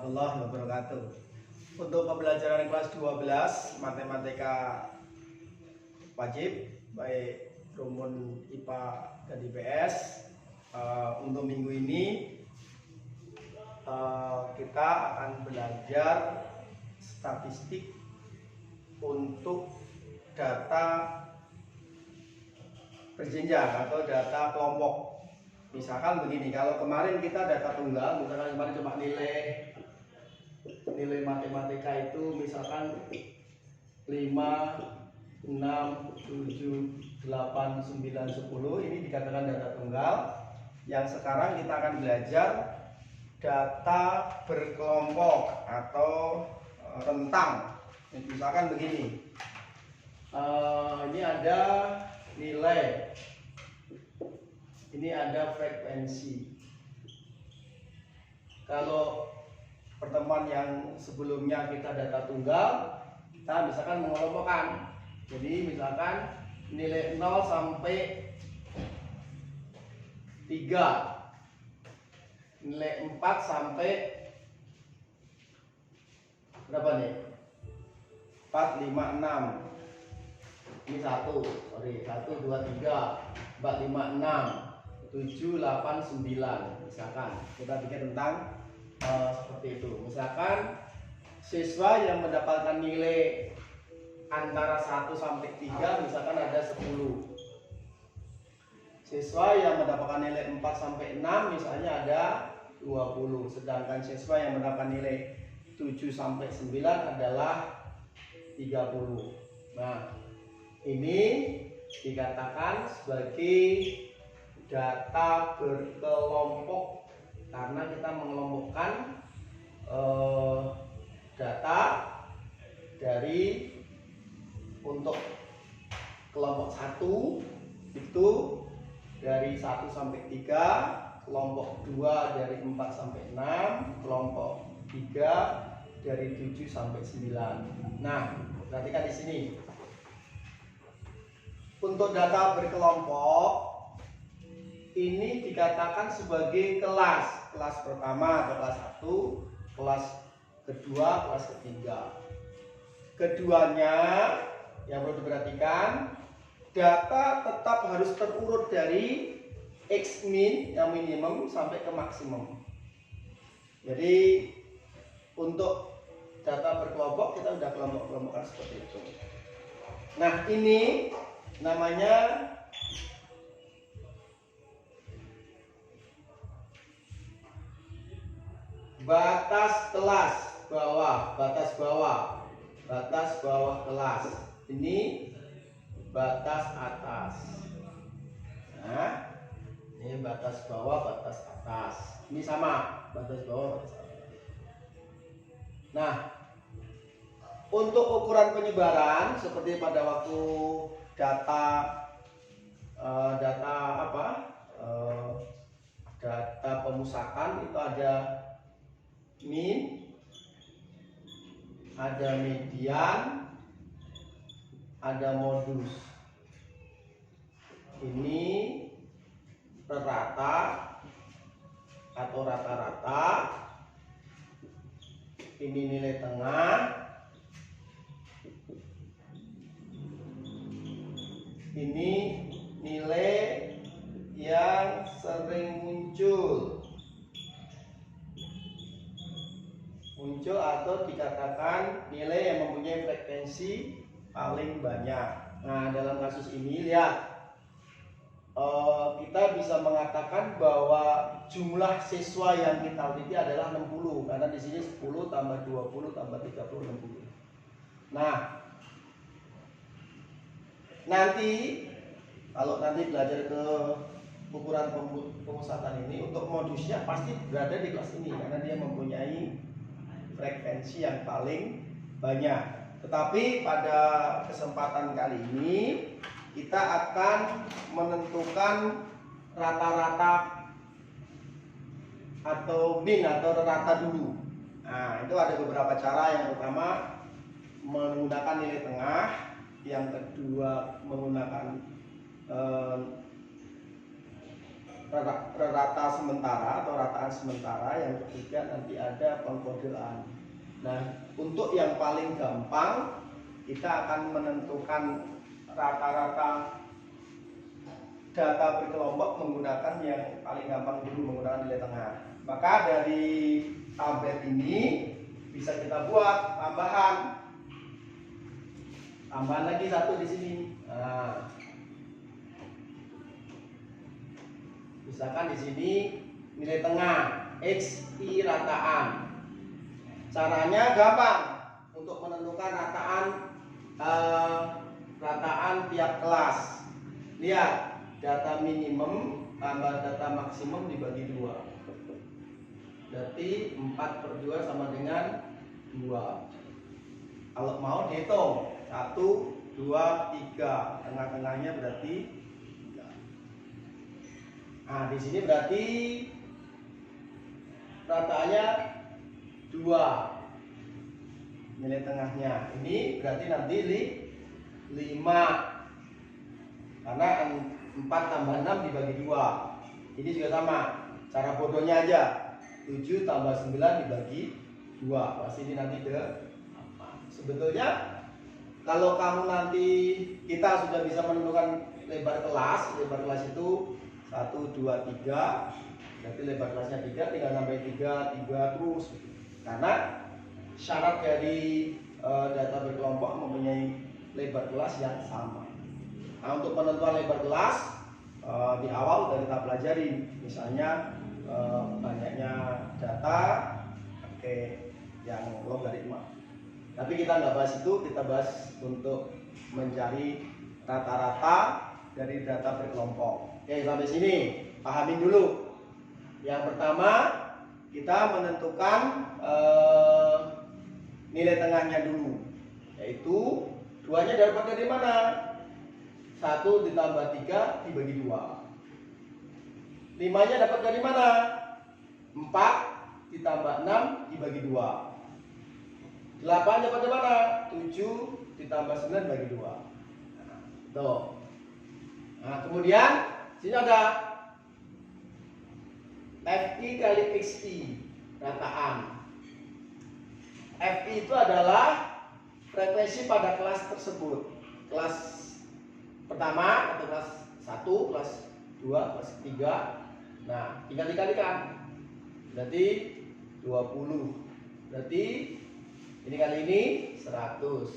warahmatullahi wabarakatuh. Untuk pembelajaran kelas 12 matematika wajib baik rumun IPA dan IPS, untuk minggu ini kita akan belajar statistik untuk data berjenjang atau data kelompok. Misalkan begini, kalau kemarin kita data tunggal, misalkan kemarin cuma nilai matematika itu misalkan 5, 6, 7, 8, 9, 10, ini dikatakan data tunggal. Yang sekarang kita akan belajar data berkelompok atau rentang. Misalkan begini, ini ada nilai, ini ada frekuensi. Kalau pertemuan yang sebelumnya kita data tunggal, kita misalkan mengelompokkan. Jadi misalkan nilai 0 sampai 3, nilai 4 sampai berapa nih? 4, 5, 6. Ini 1, 2, 3, 4, 5, 6, 7, 8, 9. Misalkan kita bikin tentang seperti itu. Misalkan siswa yang mendapatkan nilai antara 1 sampai 3 misalkan ada 10. Siswa yang mendapatkan nilai 4 sampai 6 misalnya ada 20. Sedangkan siswa yang mendapatkan nilai 7 sampai 9 adalah 30. Nah, ini dikatakan sebagai data berkelompok karena kita mengelompokkan data dari untuk kelompok 1 itu dari 1 sampai 3, kelompok 2 dari 4 sampai 6, kelompok 3 dari 7 sampai 9. Nah, perhatikan di sini. Untuk data berkelompok ini dikatakan sebagai kelas. Kelas pertama atau kelas 1, kelas kedua, kelas ketiga. Keduanya yang perlu diperhatikan, data tetap harus terurut dari X min yang minimum sampai ke maksimum. Jadi untuk data berkelompok kita sudah kelompok-kelompokkan seperti itu. Nah, ini namanya batas kelas bawah, batas bawah kelas. Ini batas atas. Nah, ini batas bawah, batas atas. Ini sama, batas bawah, batas atas. Nah, untuk ukuran penyebaran seperti pada waktu data pemusatan itu ada min, ada median, ada modus. Ini rata atau rata-rata, ini nilai tengah, ini nilai yang sering muncul atau dikatakan nilai yang mempunyai frekuensi paling banyak. Nah, dalam kasus ini lihat, kita bisa mengatakan bahwa jumlah siswa yang kita teliti adalah 60 karena di sini 10 tambah 20 tambah 30 60. Nah, nanti kalau nanti belajar ke ukuran pemusatan ini, untuk modusnya pasti berada di kelas ini karena dia mempunyai frekuensi yang paling banyak. Tetapi pada kesempatan kali ini kita akan menentukan rata-rata atau min atau rata dulu. Nah, itu ada beberapa cara. Yang pertama menggunakan nilai tengah, yang kedua menggunakan rata sementara atau rataan sementara, yang ketiga nanti ada pengkodean. Nah, untuk yang paling gampang kita akan menentukan rata-rata data berkelompok menggunakan yang paling gampang dulu, menggunakan nilai tengah. Maka dari tabel ini bisa kita buat tambahan lagi satu di sini. Nah, misalkan di sini nilai tengah XI rataan. Caranya gampang untuk menentukan rataan tiap kelas. Lihat, data minimum tambah data maksimum dibagi 2. Berarti 4/2 sama dengan 2. Kalau mau dihitung 1, 2, 3, tengah-tengahnya berarti 3. Nah, di sini berarti rataannya 2. Nilai tengahnya ini berarti nanti 5. Karena 4 tambah 6 dibagi 2. Ini juga sama. Cara bodohnya aja. 7 tambah 9 dibagi 2. Pasti ini nanti ke 8. Sebetulnya kalau kamu nanti, kita sudah bisa menentukan lebar kelas. Lebar kelas itu 1, 2, 3. Berarti lebar kelasnya 3, tinggal nambahin 3 terus. Karena syarat dari data berkelompok mempunyai lebar kelas yang sama. Nah, untuk penentuan lebar kelas di awal sudah kita pelajari, misalnya banyaknya data pakai yang logaritma. Tapi kita nggak bahas itu, kita bahas untuk mencari rata-rata dari data berkelompok. Oke, sampai sini pahamin dulu. Yang pertama kita menentukan nilai tengahnya dulu, yaitu 2-nya dapat dari mana? 1 ditambah 3 dibagi 2. 5-nya dapat dari mana? 4 ditambah 6 dibagi 2. 8 dapat dari mana? 7 ditambah 9 dibagi 2. Tuh. Nah, kemudian sini ada FI kali XI rataan. FI itu adalah frekuensi pada kelas tersebut. Kelas pertama atau kelas 1, kelas 2, kelas 3. Nah, tinggal dikalikan. Berarti 20. Berarti ini kali ini 100.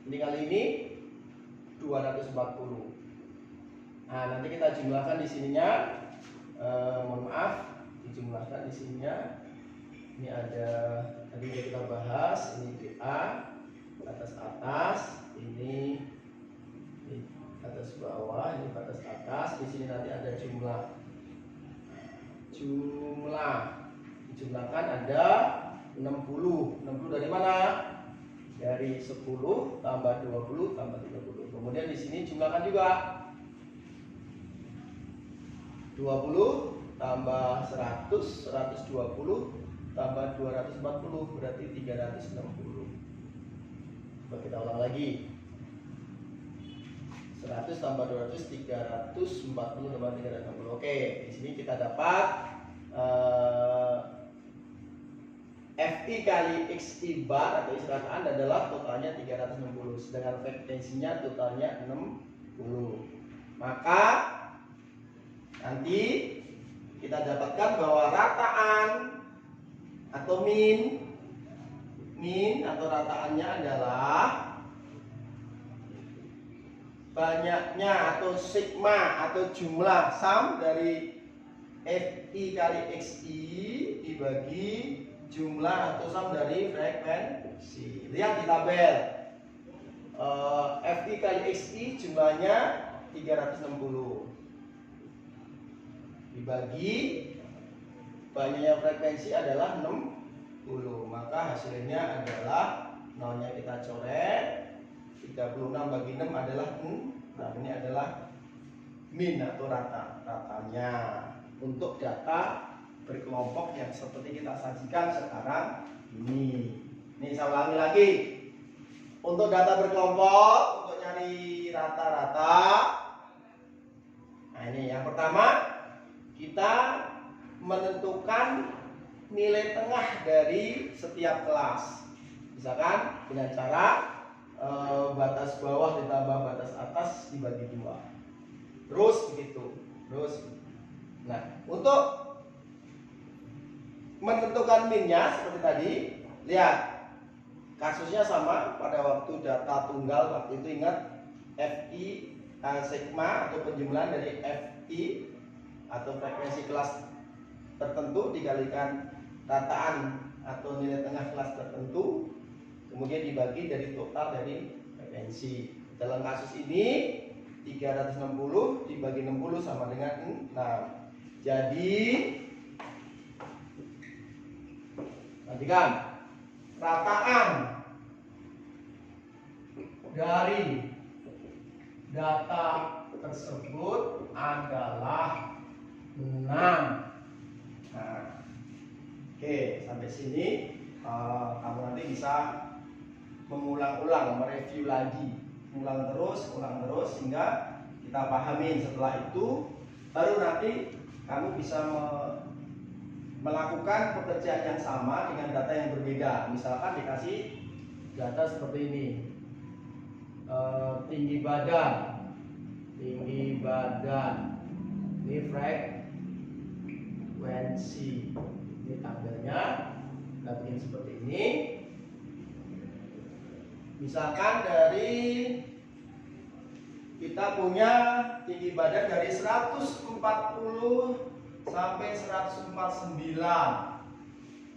Ini kali ini 240. Nah, nanti kita jumlahkan di sininya. Mohon maaf, dijumlahkan di sininya. Ini ada, tadi kita bahas, ini BA atas, ini atas bawah, ini batas atas. Di sini nanti ada jumlah. Dijumlahkan ada 60. 60 dari mana? Dari 10 tambah 20 tambah 30. Kemudian di sini jumlahkan juga. 20 tambah 100, 120 tambah 240 berarti 360. Coba kita ulang lagi. 100 tambah 200 340 tambah 360. Oke, di sini kita dapat FI kali XI bar atau isi rataan adalah totalnya 360, sedangkan frekuensinya totalnya 60. Maka nanti kita dapatkan bahwa rataan atau min atau rataannya adalah banyaknya atau sigma atau jumlah sum dari FI kali XI dibagi jumlah atau sum dari frekuensi. Lihat di tabel, FI kali XI jumlahnya 360 dibagi banyaknya frekuensi adalah 60, maka hasilnya adalah nolnya kita coret. 36 bagi 6 adalah 6. Nah, ini adalah min atau ratanya untuk data berkelompok yang seperti kita sajikan sekarang ini. Ini saya ulangi lagi. Untuk data berkelompok, untuk nyari rata-rata. Nah, ini yang pertama kita menentukan nilai tengah dari setiap kelas. Misalkan dengan cara batas bawah ditambah batas atas dibagi 2. Terus begitu. Nah, untuk menentukan minnya seperti tadi, lihat kasusnya sama pada waktu data tunggal. Waktu itu ingat FI sigma atau penjumlahan dari FI atau frekuensi kelas tertentu dikalikan rataan atau nilai tengah kelas tertentu, kemudian dibagi dari total dari frekuensi. Dalam kasus ini 360 dibagi 60 sama dengan 6. Jadi perhatikan, rataan dari data tersebut adalah 6. Nah, oke, sampai sini kamu nanti bisa mengulang-ulang, mereview lagi, ulang terus sehingga kita pahamin. Setelah itu baru nanti kamu bisa melakukan pekerjaan yang sama dengan data yang berbeda. Misalkan dikasih data seperti ini, tinggi badan, ini frekuensi, ini tabelnya, kita bikin seperti ini. Misalkan dari kita punya tinggi badan dari 140 sampai 149,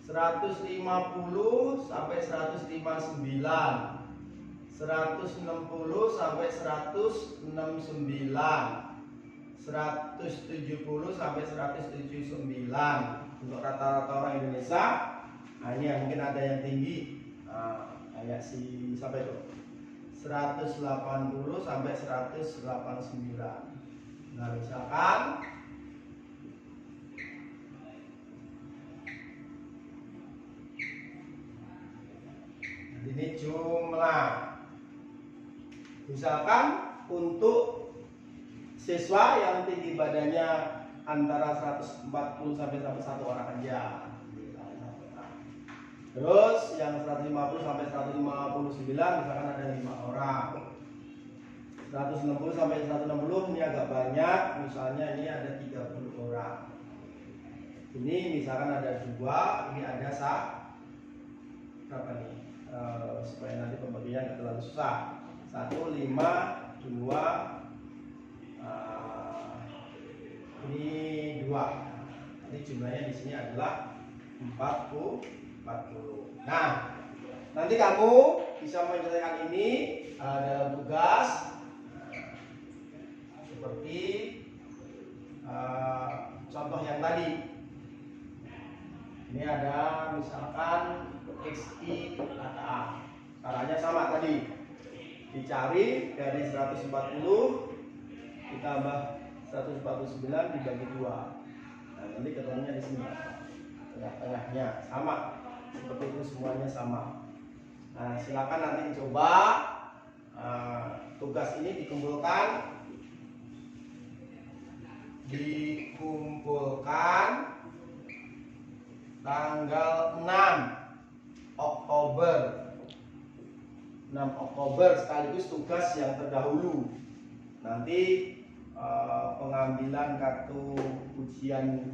150 sampai 159, 160 sampai 169, 170 sampai 179 untuk rata-rata orang Indonesia. Nah, ini yang mungkin ada yang tinggi, kayak si siapa itu, 180 sampai 189. Nah, misalkan ini jumlah. Misalkan untuk siswa yang tinggi badannya antara 140 sampai 101 orang aja. Terus yang 150 sampai 159 misalkan ada 5 orang. 160 sampai 160 ini agak banyak, misalnya ini ada 30 orang. Ini misalkan ada 2, ini ada berapa nih? Supaya nanti pembagian nggak terlalu susah. 1, 5, 2, ini 2. Jadi jumlahnya di sini adalah 40. Nah, nanti kamu bisa menyelesaikan ini dalam tugas seperti contoh yang tadi. Ini ada misalkan XI kata A. Caranya sama tadi. Dicari dari 140 ditambah 149 dibagi 2. Nah, nanti ketemunya di sini. Tengah-tengahnya sama. Seperti itu semuanya sama. Nah, silakan nanti coba tugas ini dikumpulkan tanggal 6 Oktober sekaligus tugas yang terdahulu. Nanti pengambilan kartu ujian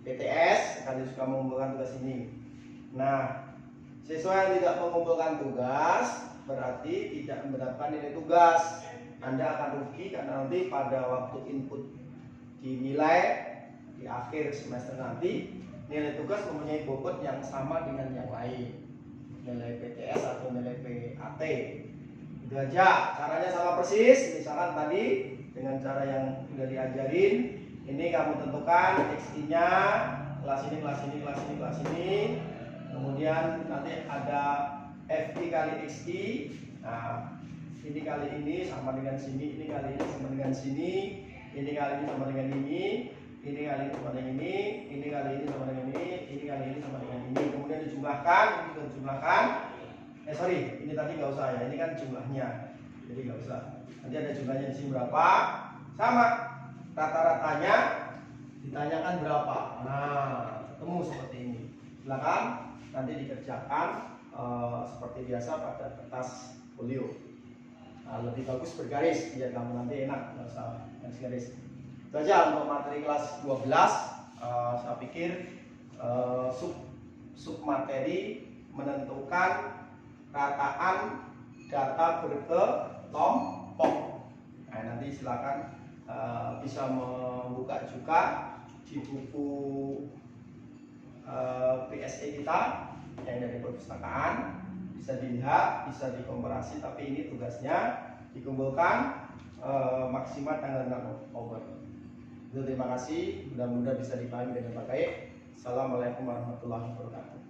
PTS sekaligus kamu mengumpulkan tugas ini. Nah, siswa yang tidak mengumpulkan tugas berarti tidak mendapatkan nilai tugas. Anda akan rugi karena nanti pada waktu input dinilai di akhir semester nanti nilai tugas mempunyai bobot yang sama dengan yang lain, nilai PTS atau nilai PAT. Itu aja, caranya sama persis. Misalkan tadi dengan cara yang sudah diajarin, ini kamu tentukan XI-nya kelas ini. Kemudian nanti ada FI kali XI. Nah, ini kali ini sama dengan sini, ini kali ini sama dengan sini, ini kali ini sama dengan ini, ini kali ini sama dengan ini, ini kali ini sama dengan ini, ini kali ini sama dengan ini. Kemudian dijumlahkan, ini juga dijumlahkan. Ini tadi nggak usah ya, ini kan jumlahnya, jadi nggak usah. Nanti ada jumlahnya di sini berapa, sama rata-ratanya ditanyakan berapa, nah ketemu seperti ini. Silakan nanti dikerjakan seperti biasa pada kertas folio. Nah, lebih bagus bergaris biar kamu nanti enak, nggak usah garis-garis. Itu aja untuk materi kelas 12. Saya pikir sub materi menentukan rataan data berkelompok. Nah, nanti silakan bisa membuka juga di buku PSE kita yang dari perpustakaan, bisa dilihat, bisa dikomparasi, tapi ini tugasnya dikumpulkan maksimal tanggal 6 Oktober. Terima kasih, mudah-mudahan bisa dipahami dengan baik. Assalamualaikum warahmatullahi wabarakatuh.